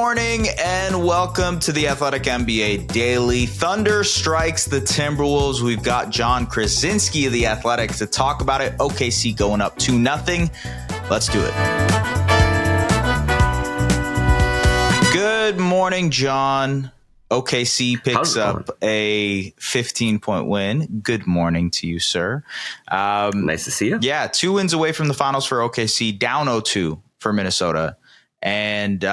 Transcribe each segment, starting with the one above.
morning and welcome to the Athletic NBA Daily. Thunder strikes the Timberwolves. We've got Jon Krawczynski of the Athletic to talk about it. OKC going up 2-0. Let's do it. Good morning, Jon. OKC picks up a 15-point win. Good morning to you, sir. Nice to see you. Yeah, 2 wins away from the finals for OKC, down 0-2 for Minnesota. And,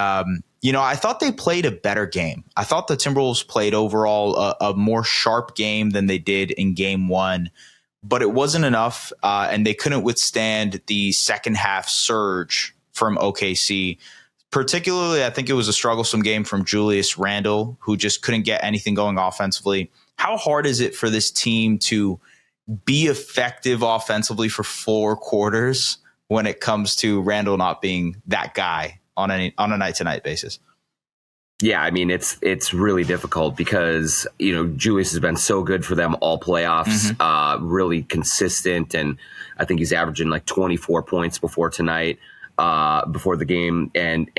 I thought they played a better game. I thought the Timberwolves played overall a more sharp game than they did in game 1, but it wasn't enough, and they couldn't withstand the second half surge from OKC. Particularly, I think it was a strugglesome game from Julius Randle, who just couldn't get anything going offensively. How hard is it for this team to be effective offensively for 4 quarters when it comes to Randle not being that guy on a night-to-night basis? Yeah, I mean, it's really difficult because, Julius has been so good for them all playoffs, really consistent. And I think he's averaging like 24 points before tonight, before the game. And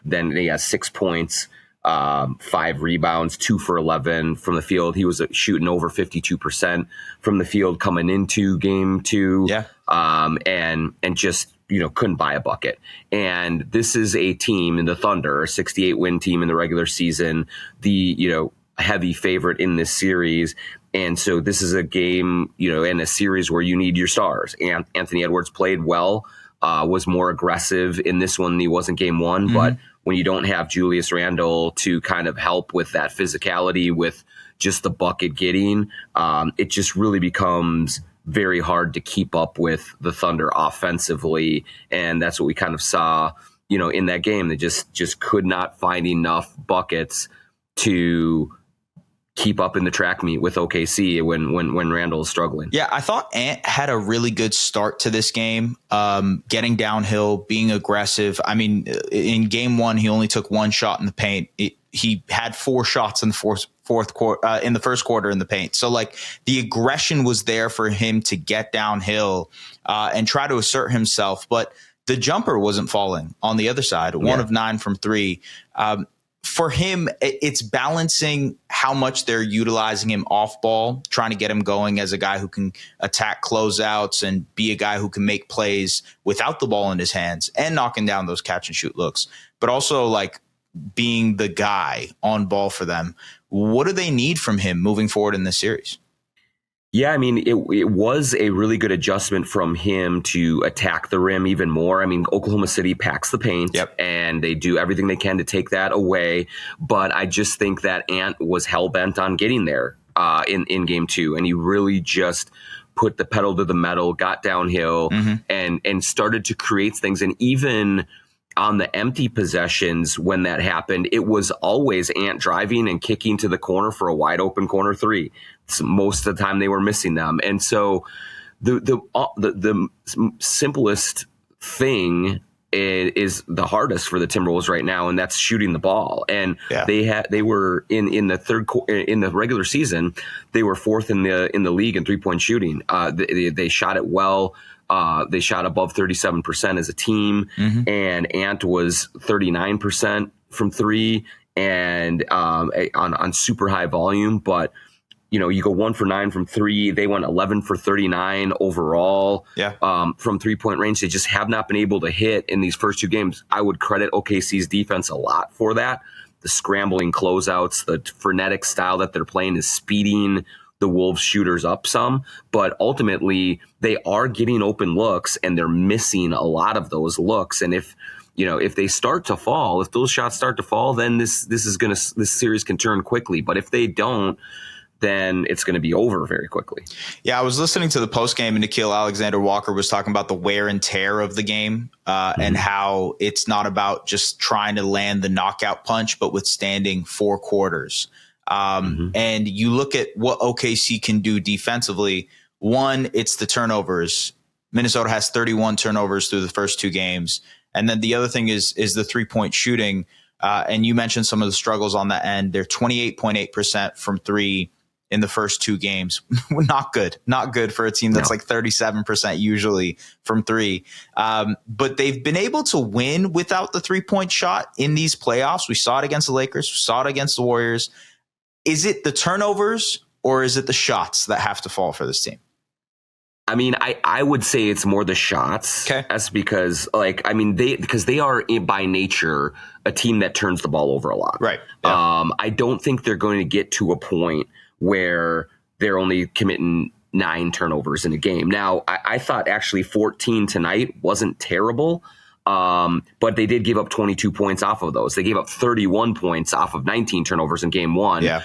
then he has 6 points, 5 rebounds, 2 for 11 from the field. He was shooting over 52% from the field coming into game 2. Yeah. And just, couldn't buy a bucket. And this is a team in the Thunder, a 68-win team in the regular season, the, heavy favorite in this series. And so this is a game, in a series where you need your stars. And Anthony Edwards played well, was more aggressive in this one than he was in game 1. Mm-hmm. But when you don't have Julius Randle to kind of help with that physicality, with just the bucket getting, it just really becomes very hard to keep up with the Thunder offensively. And that's what we kind of saw, in that game. They just could not find enough buckets to keep up in the track meet with OKC when Randle is struggling. Yeah, I thought Ant had a really good start to this game, getting downhill, being aggressive. I mean, in game 1, he only took 1 shot in the paint. He had 4 shots in the fourth quarter, in the first quarter in the paint. So like the aggression was there for him to get downhill and try to assert himself. But the jumper wasn't falling on the other side, 1 of 9 from 3. For him, it's balancing how much they're utilizing him off ball, trying to get him going as a guy who can attack closeouts and be a guy who can make plays without the ball in his hands and knocking down those catch and shoot looks, but also like being the guy on ball for them. What do they need from him moving forward in this series? Yeah, I mean, it was a really good adjustment from him to attack the rim even more. I mean, Oklahoma City packs the paint, and they do everything they can to take that away. But I just think that Ant was hell-bent on getting there in game 2, and he really just put the pedal to the metal, got downhill, and started to create things. And even on the empty possessions, when that happened, it was always Ant driving and kicking to the corner for a wide open corner 3. So most of the time they were missing them. And so the simplest thing is the hardest for the Timberwolves right now, and that's shooting the ball. And they were in the third in the regular season, they were 4th in the league in 3-point shooting. They shot it well. They shot above 37% as a team, and Ant was 39% from 3 and on super high volume. But you go 1 for 9 from 3. They went 11 for 39 overall from 3-point range. They just have not been able to hit in these first 2 games. I would credit OKC's defense a lot for that. The scrambling closeouts, the frenetic style that they're playing is speeding the Wolves shooters up some, but ultimately they are getting open looks and they're missing a lot of those looks. And if they start to fall, if those shots start to fall, then this series can turn quickly. But if they don't, then it's going to be over very quickly. Yeah, I was listening to the postgame and Nickeil Alexander-Walker was talking about the wear and tear of the game and how it's not about just trying to land the knockout punch, but withstanding 4 quarters. And you look at what OKC can do defensively. One, it's the turnovers. Minnesota has 31 turnovers through the first 2 games. And then the other thing is the 3-point shooting. And you mentioned some of the struggles on that end. They're 28.8% from 3 in the first 2 games. Not good for a team that's like 37% usually from 3. But they've been able to win without the 3-point shot in these playoffs. We saw it against the Lakers. We saw it against the Warriors. Is it the turnovers or is it the shots that have to fall for this team? I mean, I would say it's more the shots. Okay. That's because, because they are by nature a team that turns the ball over a lot. Right. Yeah. I don't think they're going to get to a point where they're only committing 9 turnovers in a game. Now, I thought actually 14 tonight wasn't terrible. But they did give up 22 points off of those. They gave up 31 points off of 19 turnovers in game 1. Yeah.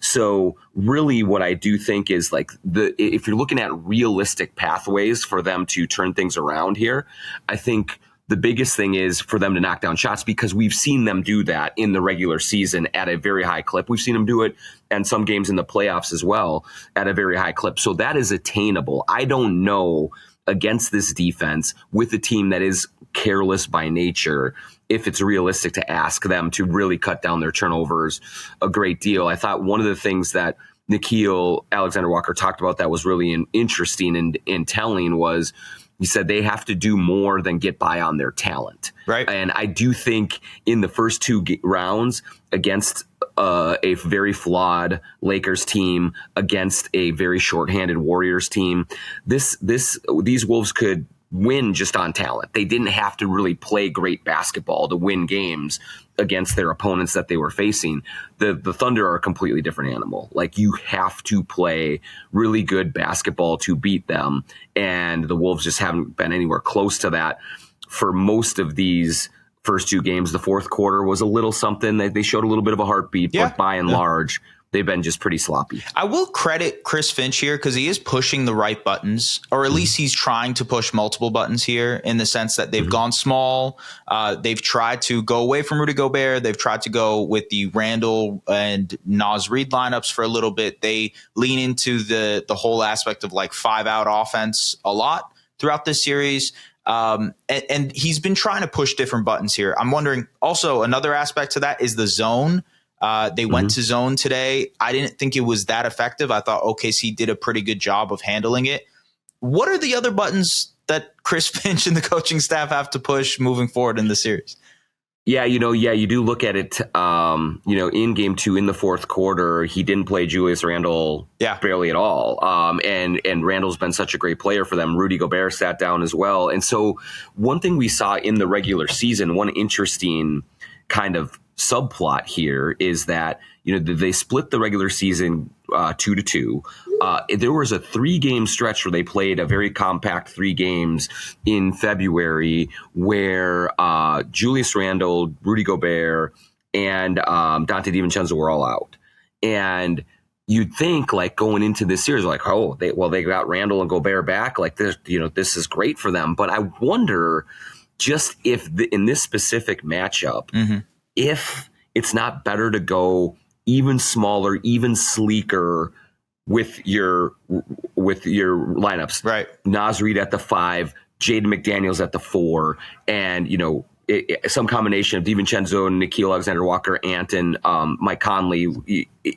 So really what I do think is like if you're looking at realistic pathways for them to turn things around here, I think the biggest thing is for them to knock down shots, because we've seen them do that in the regular season at a very high clip. We've seen them do it and some games in the playoffs as well at a very high clip. So that is attainable. I don't know against this defense with a team that is careless by nature, if it's realistic to ask them to really cut down their turnovers a great deal. I thought one of the things that Nickeil Alexander-Walker talked about that was really interesting and telling was he said they have to do more than get by on their talent. Right. And I do think in the first 2 rounds against a very flawed Lakers team, against a very shorthanded Warriors team, these Wolves could win just on talent. They didn't have to really play great basketball to win games against their opponents that they were facing. The Thunder are a completely different animal. Like, you have to play really good basketball to beat them, and the Wolves just haven't been anywhere close to that for most of these first 2 games. The fourth quarter was a little something. They showed a little bit of a heartbeat, but by and large, they've been just pretty sloppy. I will credit Chris Finch here because he is pushing the right buttons, or at least he's trying to push multiple buttons here, in the sense that they've gone small. They've tried to go away from Rudy Gobert. They've tried to go with the Randle and Naz Reid lineups for a little bit. They lean into the whole aspect of like 5-out offense a lot throughout this series. And he's been trying to push different buttons here. I'm wondering also, another aspect to that is the zone. They went to zone today. I didn't think it was that effective. I thought OKC did a pretty good job of handling it. What are the other buttons that Chris Finch and the coaching staff have to push moving forward in the series? Yeah, you do look at it, in game 2 in the fourth quarter, he didn't play Julius Randle barely at all. And Randle's been such a great player for them. Rudy Gobert sat down as well. And so one thing we saw in the regular season, one interesting kind of subplot here is that, they split the regular season 2-2. There was a 3-game stretch where they played a very compact 3 games in February where Julius Randle, Rudy Gobert, and Dante DiVincenzo were all out. And you'd think, like, going into this series, like, they got Randle and Gobert back. Like, this is great for them. But I wonder just if in this specific matchup, if it's not better to go even smaller, even sleeker with your lineups. Right. Naz Reid at the 5, Jaden McDaniels at the 4, and some combination of DiVincenzo and Nickeil Alexander-Walker, Ant, and Mike Conley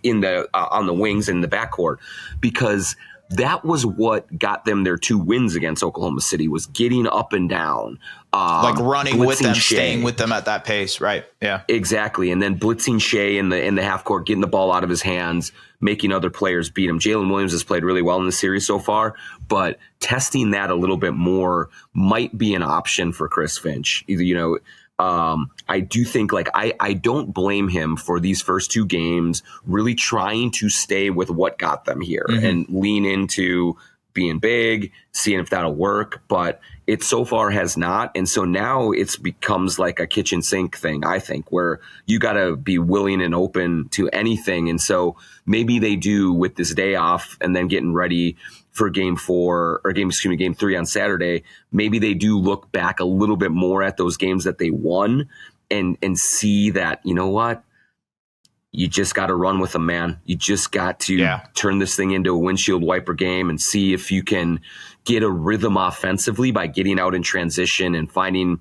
in the on the wings in the backcourt, because that was what got them their 2 wins against Oklahoma City, was getting up and down. Like running with them, Shai, staying with them at that pace. Right. Yeah, exactly. And then blitzing Shai in the half court, getting the ball out of his hands, making other players beat him. Jalen Williams has played really well in the series so far, but testing that a little bit more might be an option for Chris Finch. I do think, I don't blame him for these first 2 games really trying to stay with what got them here and lean into being big, seeing if that'll work, but it so far has not. And so now it becomes like a kitchen sink thing, I think, where you got to be willing and open to anything. And so maybe they do, with this day off and then getting ready for game 3 on Saturday, maybe they do look back a little bit more at those games that they won and see that, you know what? You just got to run with them, man. You just got to turn this thing into a windshield wiper game and see if you can get a rhythm offensively by getting out in transition and finding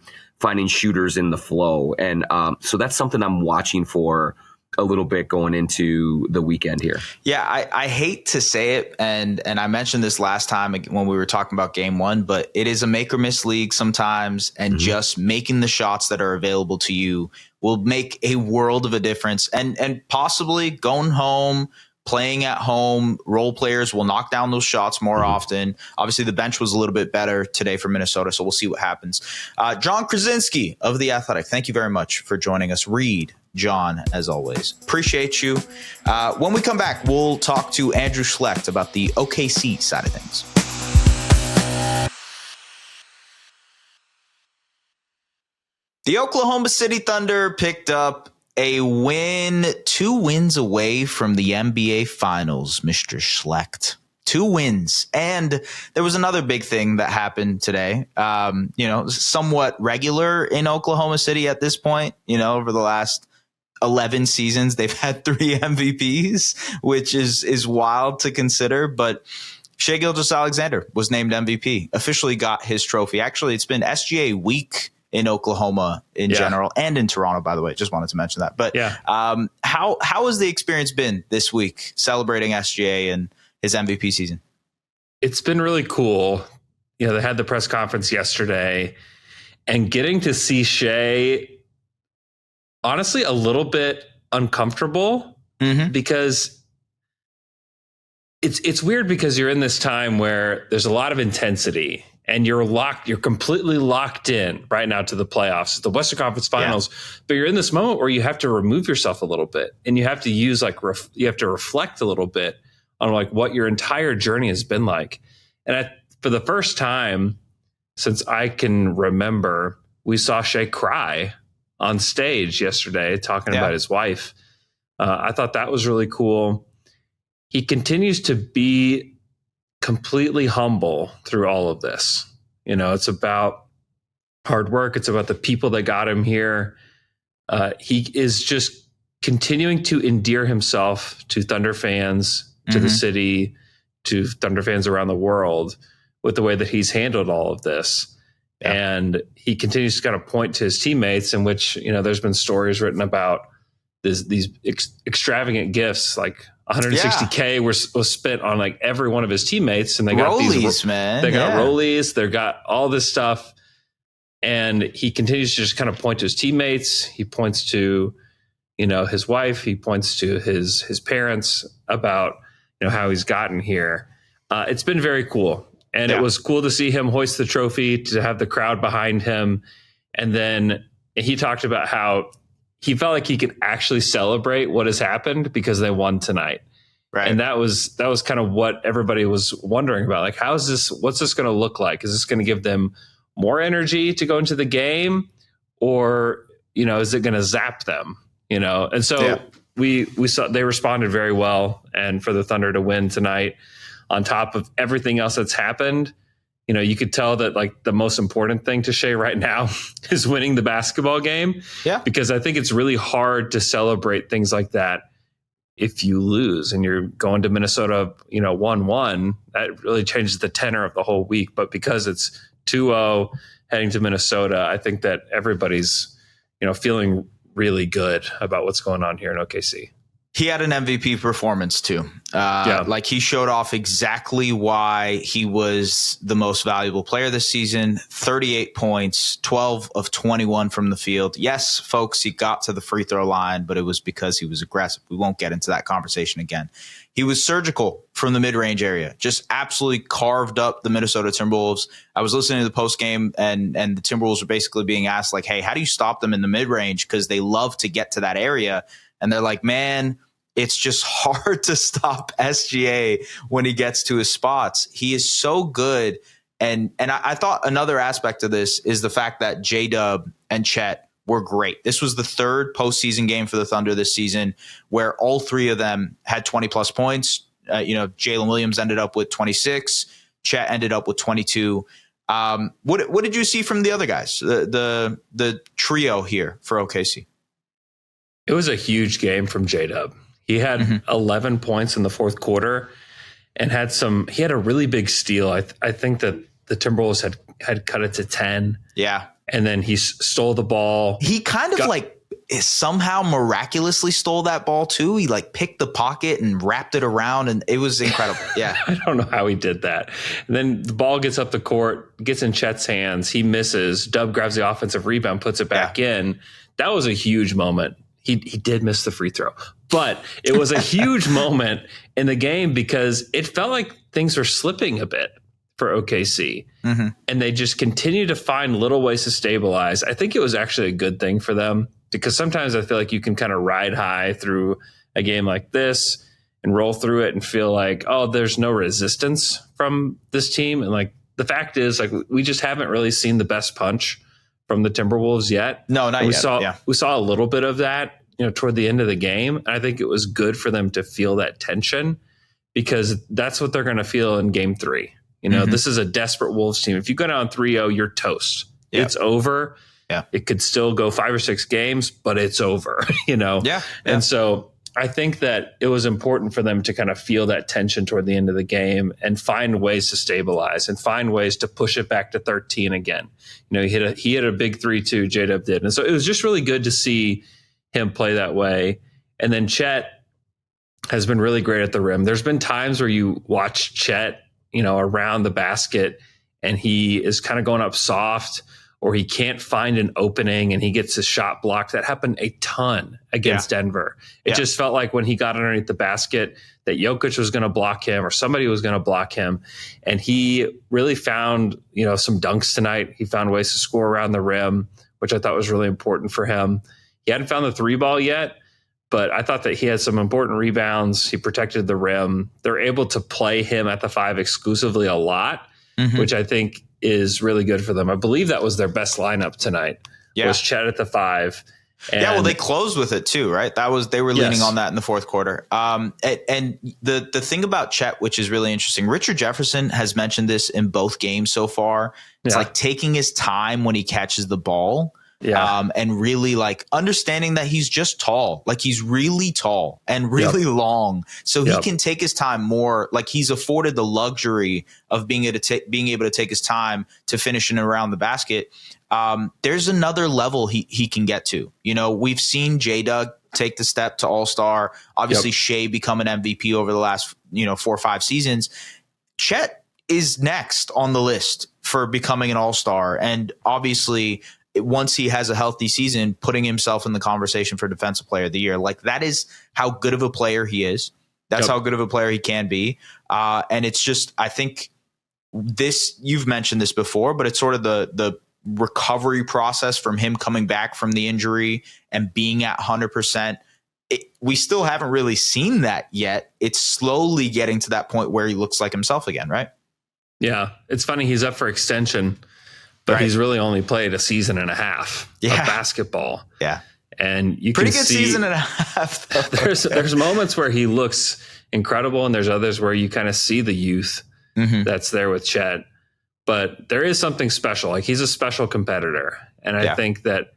shooters in the flow. And so that's something I'm watching for a little bit going into the weekend here. Yeah, I hate to say it, and I mentioned this last time when we were talking about game one, but it is a make or miss league sometimes, and just making the shots that are available to you will make a world of a difference. And possibly going home, playing at home, role players will knock down those shots more often. Obviously, the bench was a little bit better today for Minnesota, so we'll see what happens. Jon Krawczynski of The Athletic, thank you very much for joining us. Reed, John, as always. Appreciate you. When we come back, we'll talk to Andrew Schlecht about the OKC side of things. The Oklahoma City Thunder picked up a win, 2 wins away from the NBA Finals, Mr. Schlecht. 2 wins. And there was another big thing that happened today. Somewhat regular in Oklahoma City at this point. Over the last 11 seasons, they've had 3 MVPs, which is wild to consider. But Shai Gilgeous-Alexander was named MVP, officially got his trophy. Actually, it's been SGA week in Oklahoma in general, and in Toronto, by the way. Just wanted to mention that. But how has the experience been this week celebrating SGA and his MVP season? It's been really cool. They had the press conference yesterday, and getting to see Shai, honestly, a little bit uncomfortable because it's weird because you're in this time where there's a lot of intensity. And you're completely locked in right now to the playoffs, the Western Conference Finals. But you're in this moment where you have to remove yourself a little bit, and you have to use you have to reflect a little bit on what your entire journey has been like. And for the first time since I can remember, we saw Shai cry on stage yesterday talking about his wife. I thought that was really cool. He continues to be completely humble through all of this. It's about hard work. It's about the people that got him here. He is just continuing to endear himself to Thunder fans, to the city, to Thunder fans around the world with the way that he's handled all of this. And he continues to kind of point to his teammates, in which, there's been stories written about these extravagant gifts, like $160K was spent on every one of his teammates, and they got rollies, man. They got rollies, they got all this stuff, and he continues to just kind of point to his teammates. He points to, his wife. He points to his parents about how he's gotten here. It's been very cool, and it was cool to see him hoist the trophy, to have the crowd behind him, and then he talked about how he felt like he could actually celebrate what has happened because they won tonight. Right. And that was kind of what everybody was wondering about. what's this going to look like? Is this going to give them more energy to go into the game, or, is it going to zap them? And so we saw they responded very well. And for the Thunder to win tonight, on top of everything else that's happened, you could tell that the most important thing to Shai right now is winning the basketball game. Yeah. Because I think it's really hard to celebrate things like that if you lose and you're going to Minnesota, 1-1. That really changes the tenor of the whole week. But because it's 2-0 heading to Minnesota, I think that everybody's, feeling really good about what's going on here in OKC. He had an MVP performance too. He showed off exactly why he was the most valuable player this season. 38 points, 12 of 21 from the field. Yes, folks, he got to the free throw line, but it was because he was aggressive. We won't get into that conversation again. He was surgical from the mid-range area, just absolutely carved up the Minnesota Timberwolves. I was listening to the post game, and the Timberwolves were basically being asked, hey, how do you stop them in the mid-range? Because they love to get to that area. And they're like, man, it's just hard to stop SGA when he gets to his spots. He is so good. And I thought another aspect of this is the fact that J-Dub and Chet were great. This was the 3rd postseason game for the Thunder this season where all 3 of them had 20-plus points. Jalen Williams ended up with 26. Chet ended up with 22. What did you see from the other guys, the trio here for OKC? It was a huge game from J-Dub. He had 11 points in the 4th quarter and he had a really big steal. I think that the Timberwolves had cut it to 10. Yeah. And then he stole the ball. He kind of somehow miraculously stole that ball too. He like picked the pocket and wrapped it around, and it was incredible. Yeah. I don't know how he did that. And then the ball gets up the court, gets in Chet's hands. He misses. Dub grabs the offensive rebound, puts it back in. That was a huge moment. He did miss the free throw, but it was a huge moment in the game because it felt like things were slipping a bit for OKC. Mm-hmm. And they just continue to find little ways to stabilize. I think it was actually a good thing for them because sometimes I feel like you can kind of ride high through a game like this and roll through it and feel like, oh, there's no resistance from this team. And like the fact is, like, we just haven't really seen the best punch from the Timberwolves yet. No, not yet. We saw a little bit of that, toward the end of the game. And I think it was good for them to feel that tension because that's what they're going to feel in game 3. This is a desperate Wolves team. If you go down 3-0, you're toast. Yep. It's over. Yeah. It could still go 5 or 6 games, but it's over, Yeah. And so I think that it was important for them to kind of feel that tension toward the end of the game and find ways to stabilize and find ways to push it back to 13 again. He hit a big 3-2, J-Dub did. And so it was just really good to see him play that way. And then Chet has been really great at the rim. There's been times where you watch Chet, around the basket and he is kind of going up soft or he can't find an opening and he gets his shot blocked. That happened a ton against Denver. It just felt like when he got underneath the basket that Jokic was going to block him or somebody was going to block him. And he really found, some dunks tonight. He found ways to score around the rim, which I thought was really important for him. He hadn't found the 3-ball yet, but I thought that he had some important rebounds. He protected the rim. They're able to play him at the 5 exclusively a lot, which I think is really good for them. I believe that was their best lineup tonight. Was Chet at the 5. And they closed with it too, right? They were leaning on that in the fourth quarter. And the thing about Chet, which is really interesting, Richard Jefferson has mentioned this in both games so far. It's like taking his time when he catches the ball. And really like understanding that he's just tall, like he's really tall and really long. So he can take his time more, like he's afforded the luxury of being able to take his time to finish in and around the basket. There's another level he can get to. We've seen J-Dub take the step to all-star. Obviously Shai become an MVP over the last, 4 or 5 seasons. Chet is next on the list for becoming an all-star. And obviously once he has a healthy season, putting himself in the conversation for Defensive Player of the Year. Like that is how good of a player he is. That's how good of a player he can be. And it's just, I think you've mentioned this before, but it's sort of the recovery process from him coming back from the injury and being at 100%. We still haven't really seen that yet. It's slowly getting to that point where he looks like himself again, right? Yeah. It's funny. He's up for extension. But he's really only played a season and a half of basketball. Yeah. And you pretty can good see season and a half. There's moments where he looks incredible and there's others where you kind of see the youth that's there with Chet. But there is something special. Like he's a special competitor. And I think that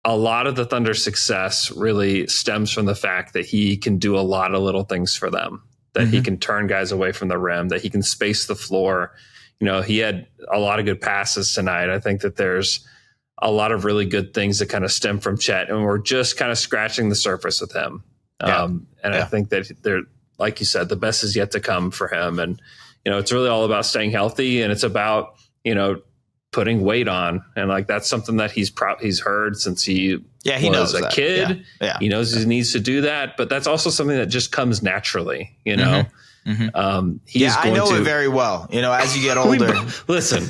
a lot of the Thunder's success really stems from the fact that he can do a lot of little things for them, that he can turn guys away from the rim, that he can space the floor. He had a lot of good passes tonight. I think that there's a lot of really good things that kind of stem from Chet, and we're just kind of scratching the surface with him. I think that they're, like you said, the best is yet to come for him. And, it's really all about staying healthy, and it's about, putting weight on. And like, that's something that he's heard since he was a kid. He knows he needs to do that, but that's also something that just comes naturally, I know it very well. As you get older, listen,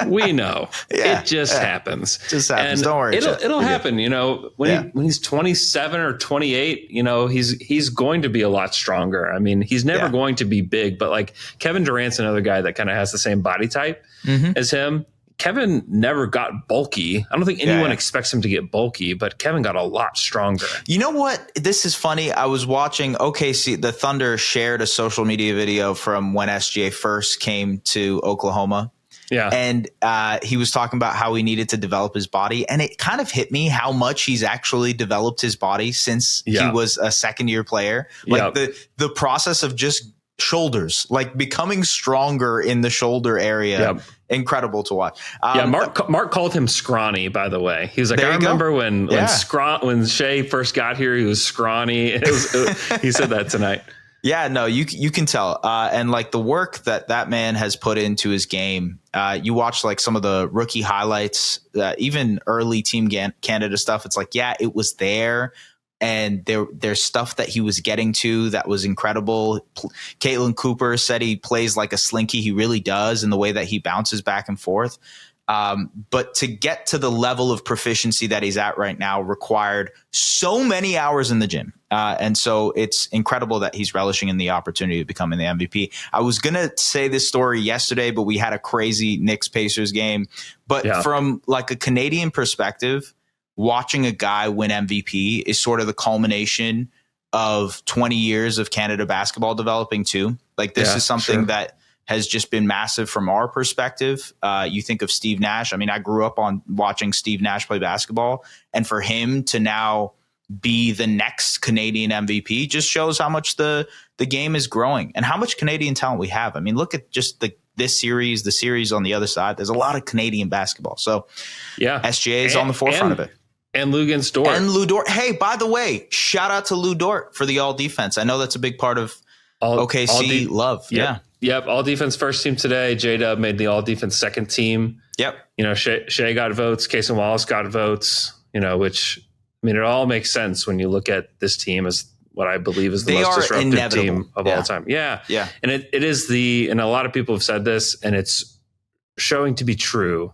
we know it just happens. Just happens. And don't worry. It'll happen. When he's 27 or 28, he's going to be a lot stronger. I mean, he's never going to be big, but like Kevin Durant's another guy that kind of has the same body type as him. Kevin never got bulky. I don't think anyone expects him to get bulky, but Kevin got a lot stronger. You know what? This is funny. I was watching OKC. The Thunder shared a social media video from when SGA first came to Oklahoma. Yeah. And he was talking about how he needed to develop his body. And it kind of hit me how much he's actually developed his body since he was a second-year player. Like the process of just shoulders, like becoming stronger in the shoulder area incredible to watch. Mark called him scrawny, by the way. He was like, I remember when Shai first got here, he was scrawny. He said that tonight. Yeah, no, you can tell. And like the work that man has put into his game, you watch like some of the rookie highlights, even early Team Canada stuff. It's like, yeah, it was there. And there's stuff that he was getting to that was incredible. Caitlin Cooper said he plays like a slinky. He really does in the way that he bounces back and forth. But to get to the level of proficiency that he's at right now required so many hours in the gym. And so it's incredible that he's relishing in the opportunity of becoming the MVP. I was going to say this story yesterday, but we had a crazy Knicks-Pacers game. But from like a Canadian perspective, watching a guy win MVP is sort of the culmination of 20 years of Canada basketball developing too. Like this is something that has just been massive from our perspective. You think of Steve Nash. I mean, I grew up on watching Steve Nash play basketball, and for him to now be the next Canadian MVP just shows how much the game is growing and how much Canadian talent we have. I mean, look at just this series, the series on the other side. There's a lot of Canadian basketball. So SGA is on the forefront of it. And Luguentz Dort. And Lou Dort. Hey, by the way, shout out to Lou Dort for the all defense. I know that's a big part of OKC love. Yep. Yep. All defense first team today. J-Dub made the all defense second team. Yep. You know, Shai got votes. Casey Wallace got votes, you know, which, I mean, it all makes sense when you look at this team as what I believe is the most disruptive team of all time. Yeah. Yeah. And it is and a lot of people have said this, and it's showing to be true,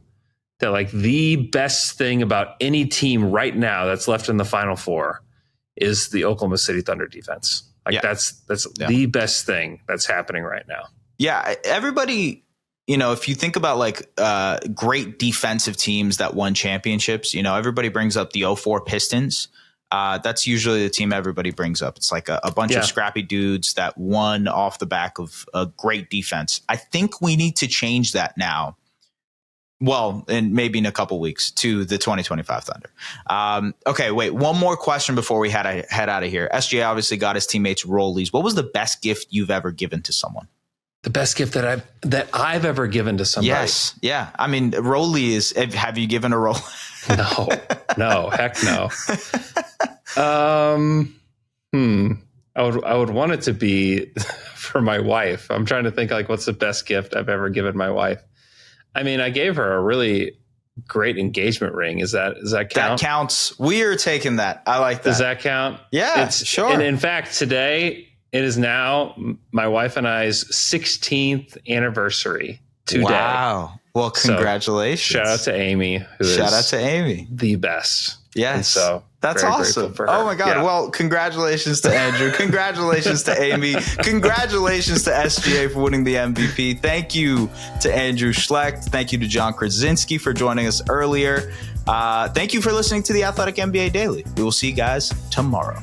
that like the best thing about any team right now that's left in the Final Four is the Oklahoma City Thunder defense. Like that's the best thing that's happening right now. Yeah. Everybody, you know, if you think about like great defensive teams that won championships, you know, everybody brings up the 04 Pistons. That's usually the team everybody brings up. It's like a bunch of scrappy dudes that won off the back of a great defense. I think we need to change that now. Well, and maybe in a couple weeks to the 2025 Thunder. Okay, wait, one more question before we head out of here. SGA obviously got his teammates rollies. What was the best gift you've ever given to someone? The best gift that I've ever given to somebody. Yes, yeah. I mean, rollie is. Have you given a roll? No, heck no. I would want it to be for my wife. I'm trying to think like what's the best gift I've ever given my wife. I mean, I gave her a really great engagement ring. Does that count? That counts. We are taking that. I like that. Does that count? Yeah, sure. And in fact, today it is now my wife and I's 16th anniversary today. Wow. Well, congratulations. So, shout out to Amy. Shout out to Amy. The best. Yes. And so that's awesome. For her. Oh my God. Yeah. Well, congratulations to Andrew. Congratulations to Amy. Congratulations to SGA for winning the MVP. Thank you to Andrew Schlecht. Thank you to Jon Krawczynski for joining us earlier. Thank you for listening to the Athletic NBA Daily. We will see you guys tomorrow.